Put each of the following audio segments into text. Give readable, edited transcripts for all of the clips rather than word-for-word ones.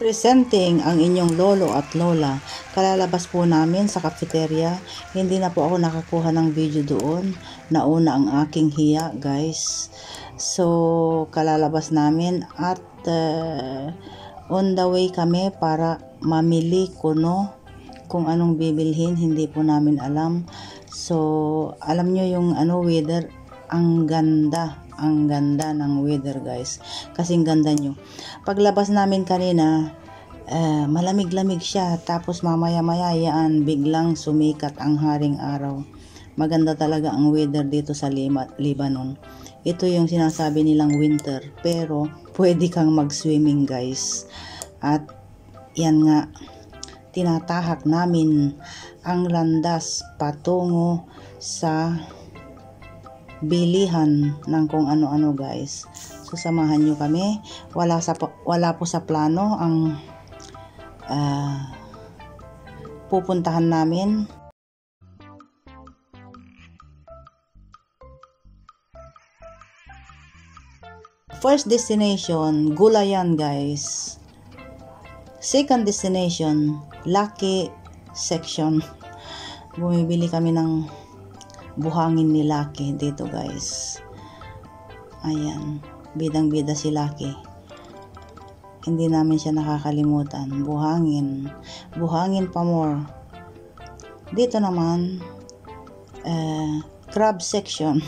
Presenting ang inyong lolo at lola. Kalalabas po namin sa cafeteria. Hindi na po ako nakakuha ng video doon. Nauna ang aking hiya, guys. So, kalalabas namin at on the way kami para mamili kuno kung anong bibilhin. Hindi po namin alam. So, alam nyo yung weather, ang ganda. Ang ganda ng weather, guys. Kasing ganda nyo. Paglabas namin kanina, malamig-lamig siya. Tapos mamaya-maya yan, biglang sumikat ang haring araw. Maganda talaga ang weather dito sa Lebanon. Ito yung sinasabi nilang winter. Pero, pwede kang mag-swimming, guys. At, yan nga, tinatahak namin ang landas patungo sa bilihan ng kung ano-ano, guys. So samahan nyo kami. Wala po sa plano ang pupuntahan namin. First destination, Gulayan, guys. Second destination, Lucky section. Bumibili kami ng buhangin ni Lucky dito, guys. Ayan, bidang-bida si Lucky. Hindi namin siya nakakalimutan. Buhangin pa more. Dito naman crab section,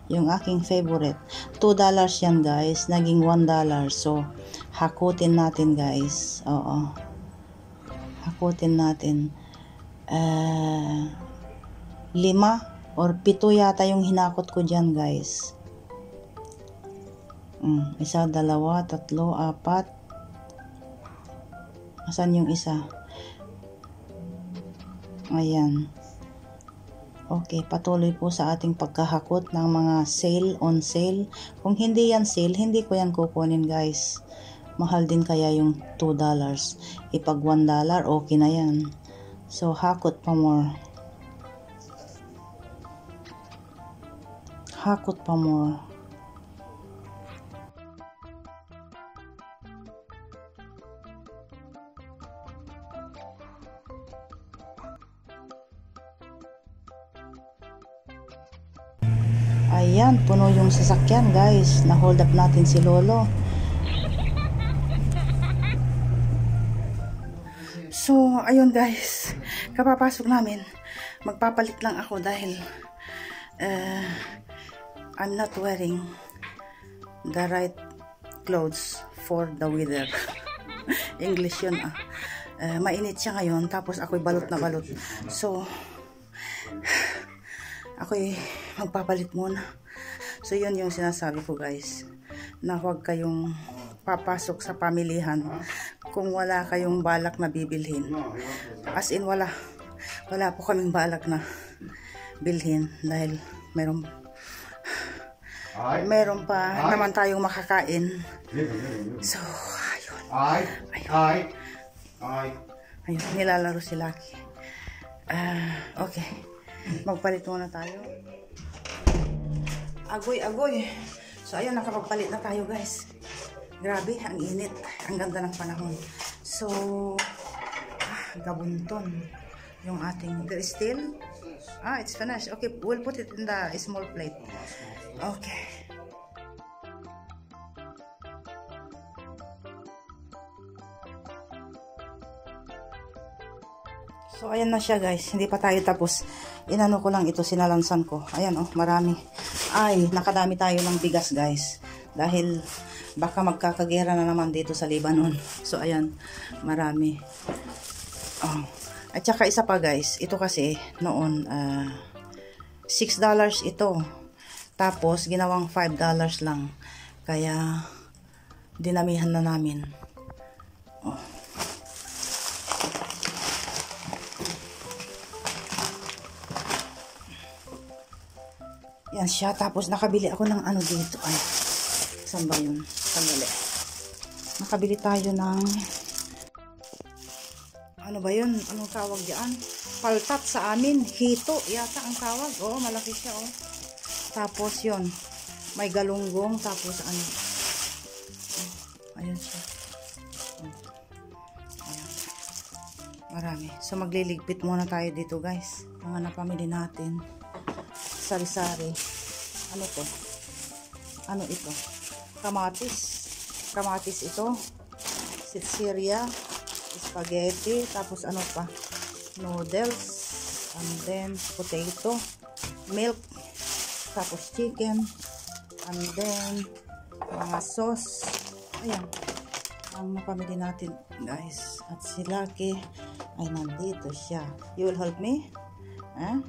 yung aking favorite. $2 yan, guys, naging $1. So hakutin natin, guys. Oo, hakutin natin. 5 or 7 yata yung hinakot ko dyan, guys. 1, 2, 3, 4. Asan yung isa? Ayan. Okay, patuloy po sa ating pagkahakot ng mga sale on sale. Kung hindi yan sale, hindi ko yan kukunin, guys. Mahal din kaya yung $2. Ipag $1, okay na yan. So, hakot pa more. Hakot pa more. Ayan, puno yung sasakyan, guys. Na-hold up natin si Lolo. So, ayun, guys. Kapapasok namin. Magpapalit lang ako dahil I'm not wearing the right clothes for the weather. English yun, mainit siya ngayon, tapos ako'y balot na balot. So, ako'y magpapalit muna. So, yun yung sinasabi ko, guys, na huwag kayong papasok sa pamilihan kung wala kayong balak na bibilhin. As in, wala po kaming balak na bilhin dahil meron pa naman tayong makakain. So, ayun. Ayun, nilalaro si Lucky. Okay. Magpalit muna tayo. Agoy. So, ayun, nakapagpalit na tayo, guys. Grabe, ang init. Ang ganda ng panahon. So, gabunton yung ating still. It's finished. Okay, we'll put it in the small plate. Okay. So, ayan na siya, guys. Hindi pa tayo tapos. Inano ko lang ito, sinalansan ko. Ayan, marami. Ay, nakadami tayo ng bigas, guys. Dahil baka magkakagera na naman dito sa Lebanon. So, ayan, marami. At saka isa pa, guys. Ito kasi, noon, $6 ito. Tapos, ginawang $5 lang. Kaya, dinamihan na namin. Yan siya. Tapos, nakabili ako ng ano dito. Ay, saan ba yun? Sandali. Nakabili tayo ng ano ba yun? Anong tawag diyan? Paltat sa amin. Hito yata ang tawag. Malaki siya, Tapos, yun. May galunggong. Tapos, ano. Ayan siya. Marami. So magliligpit muna tayo dito guys. Mga napamili natin. Sari-sari. Ano to? Ano ito? Kamatis. Kamatis ito. Sitseria. Spaghetti. Tapos ano pa? Noodles. And then potato. Milk. Tapos chicken. And then mga sauce. Ayan. Ang napamili natin guys. At si Lucky ay nandito siya. You will help me? Huh?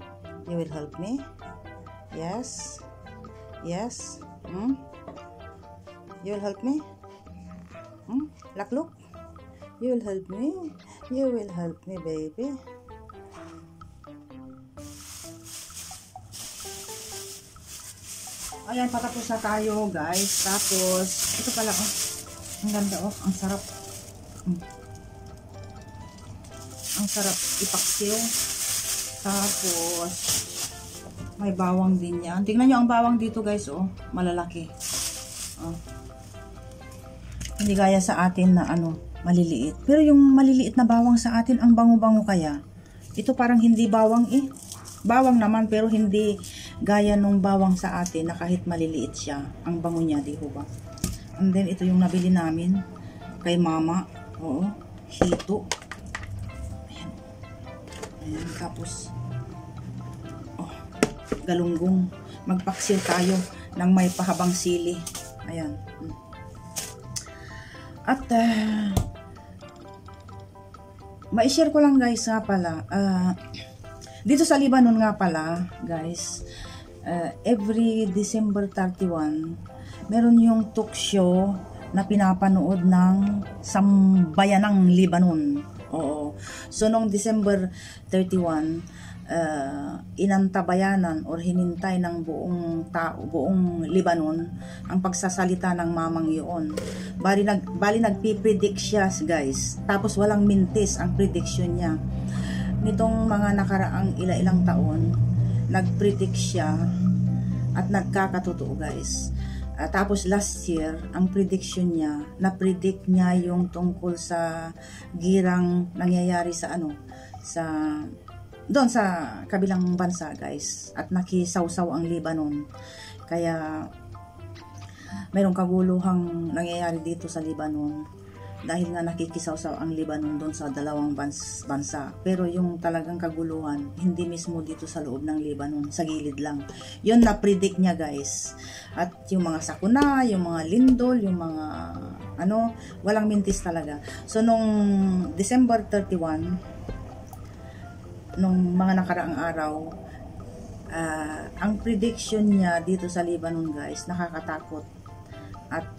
You will help me? Yes? Yes? You will help me? Look. You will help me? You will help me, baby. Ayan, patapos na tayo guys. Tapos, ito pala oh. Ang ganda oh. Ang sarap. Ang sarap ipaksiw. Tapos, may bawang din yan. Tingnan nyo ang bawang dito guys oh. Malalaki. Oh. Hindi gaya sa atin na ano, maliliit. Pero yung maliliit na bawang sa atin, ang bango-bango kaya. Ito parang hindi bawang eh. Bawang naman pero hindi gaya nung bawang sa atin na kahit maliliit siya. Ang bango niya, di ba? And then ito yung nabili namin kay mama. Oo. Hito. Ayan. Ayan. Tapos oh, galunggong. Magpaksiw tayo ng may pahabang sili. Ayan. At ma-share ko lang guys nga pala. Dito sa Lebanon nga pala, guys, every December 31, meron yung talk show na pinapanood ng Sambayanang Lebanon. Oo. So, noong December 31, inantabayanan or hinintay ng buong tao, buong Lebanon, ang pagsasalita ng mamang yun. Bali nagpipredict siya, guys. Tapos, walang mintis ang prediction niya. Nitong mga nakaraang ilang taon, nag-predict siya at nagkakatotoo guys. Tapos last year, ang prediction niya, na-predict niya yung tungkol sa girang nangyayari sa ano, doon sa kabilang bansa guys. At nakisawsaw ang Lebanon. Kaya mayroong kaguluhang nangyayari dito sa Lebanon. Dahil nga nakikisawsaw ang Lebanon doon sa dalawang bansa. Pero yung talagang kaguluhan, hindi mismo dito sa loob ng Lebanon, sa gilid lang. Yun na-predict niya guys. At yung mga sakuna, yung mga lindol, yung mga ano, walang mintis talaga. So nung December 31, nung mga nakaraang araw, ang prediction niya dito sa Lebanon guys, nakakatakot. At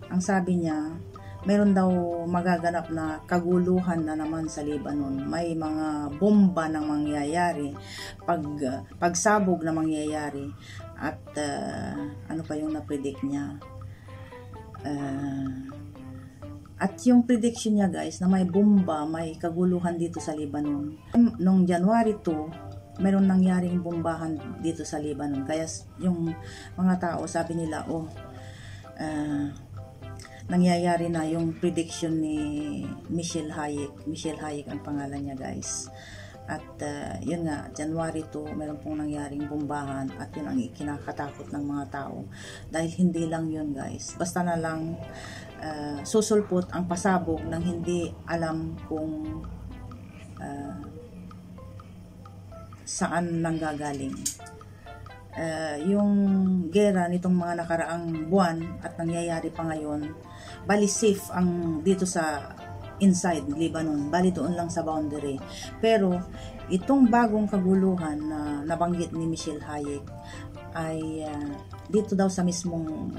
ang sabi niya, meron daw magaganap na kaguluhan na naman sa Lebanon. May mga bomba na mangyayari, pagsabog na mangyayari, at ano pa yung na-predict niya. At yung prediction niya guys, na may bomba, may kaguluhan dito sa Lebanon. Noong January 2, meron nangyaring bombahan dito sa Lebanon. Kaya yung mga tao, sabi nila, nangyayari na yung prediction ni Michelle Hayek. Michelle Hayek ang pangalan niya guys. At yun nga, January 2, meron pong nangyaring bombahan at yun ang kinakatakot ng mga tao. Dahil hindi lang yun guys. Basta na lang susulpot ang pasabog ng hindi alam kung saan nanggagaling. Yung gera nitong mga nakaraang buwan at nangyayari pa ngayon, bali safe ang dito sa inside Lebanon, bali doon lang sa boundary. Pero itong bagong kaguluhan na nabanggit ni Michelle Hayek ay dito daw sa mismong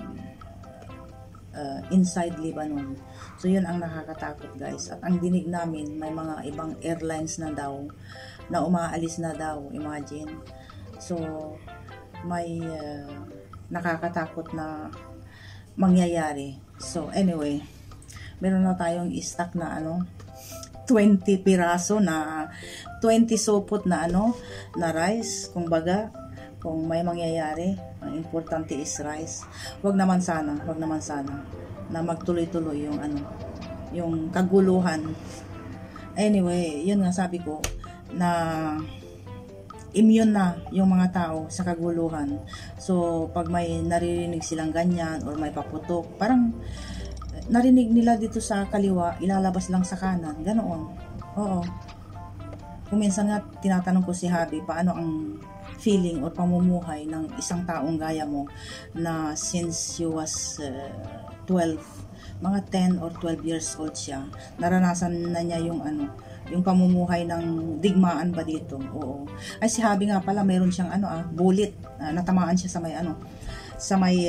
inside Lebanon. So yun ang nakakatakot guys. At ang dinig namin, may mga ibang airlines na daw na umaalis na daw, imagine. So may nakakatakot na mangyayari. So anyway, meron na tayong stock na 20 piraso na 20 supot na na rice, kumbaga kung may mangyayari, ang importante is rice. Wag naman sana na magtuloy-tuloy yung yung kaguluhan Anyway, yun nga sabi ko na immune na yung mga tao sa kaguluhan. So, pag may naririnig silang ganyan or may paputok, parang narinig nila dito sa kaliwa, ilalabas lang sa kanan. Ganoon. Oo. Kung minsan nga, tinatanong ko si Habi, paano ang feeling or pamumuhay ng isang taong gaya mo na since you was 12, mga 10 or 12 years old siya, naranasan na niya yung yung pamumuhay ng digmaan ba dito. Oo. Ay, si Habi nga pala, mayroon siyang bullet, natamaan siya sa may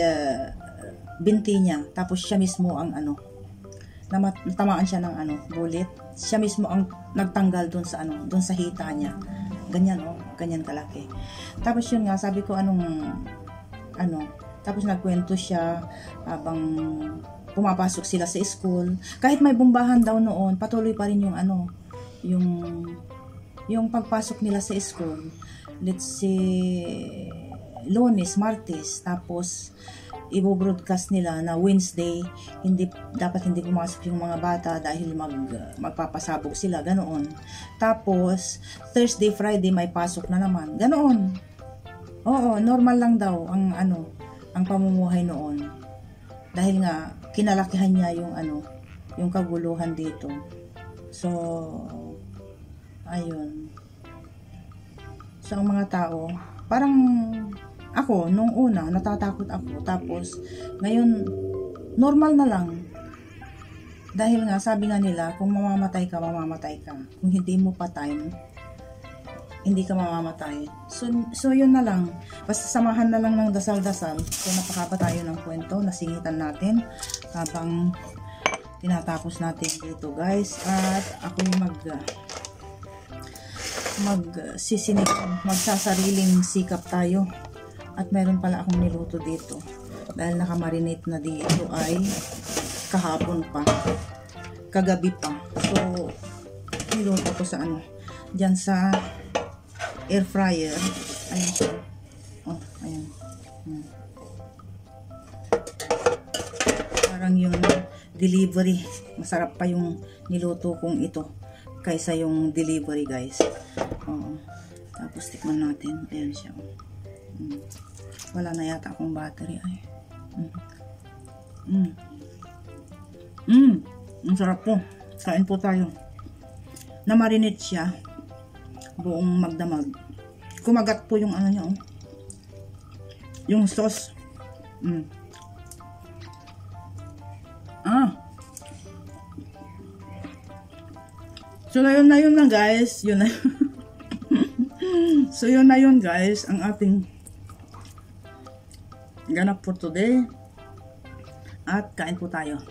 binti niya, tapos siya mismo ang natamaan siya ng bullet, siya mismo ang nagtanggal doon sa hita niya. Ganyan, ganyan kalaki. Tapos yun nga, sabi ko tapos nagkwento siya habang pumapasok sila sa school. Kahit may bombahan daw noon, patuloy pa rin yung pagpasok nila sa school. Let's say Lunes, Martes, tapos i-broadcast nila na Wednesday dapat hindi pumasok yung mga bata dahil magpapasabog sila, ganoon. Tapos Thursday, Friday may pasok na naman, ganoon. Oo, normal lang daw ang pamumuhay noon. Dahil nga kinalakihan niya yung kaguluhan dito. So ayun. So ang mga tao, parang ako, nung una, natatakot ako. Tapos, ngayon, normal na lang. Dahil nga, sabi nga nila, kung mamamatay ka, mamamatay ka. Kung hindi mo pa time, hindi ka mamamatay. So yun na lang. Basta samahan na lang ng dasal-dasal. So, napakapa tayo ng kwento. Nasingitan natin habang tinatapos natin dito, guys. At ako yung magsasariling sikap tayo. At meron pala akong niluto dito. Dahil nakamarinate na dito ay kahapon pa. Kagabi pa. So, niluto ko sa dyan sa air fryer. Ayan siya. Oh, ayan. Parang yung delivery. Masarap pa yung niluto kong ito kaysa yung delivery, guys. Oo. Tapos tikman natin. Ayan siya. Wala na yata akong battery. Ay. Ang sarap po. Kain po tayo. Na-marinate siya. Buong magdamag. Kumagat po yung niya. Yung sauce. So, yun na yun lang, guys. Yun na yun. So, yun na yun, guys. Ang ating ganap for today. At kain po tayo.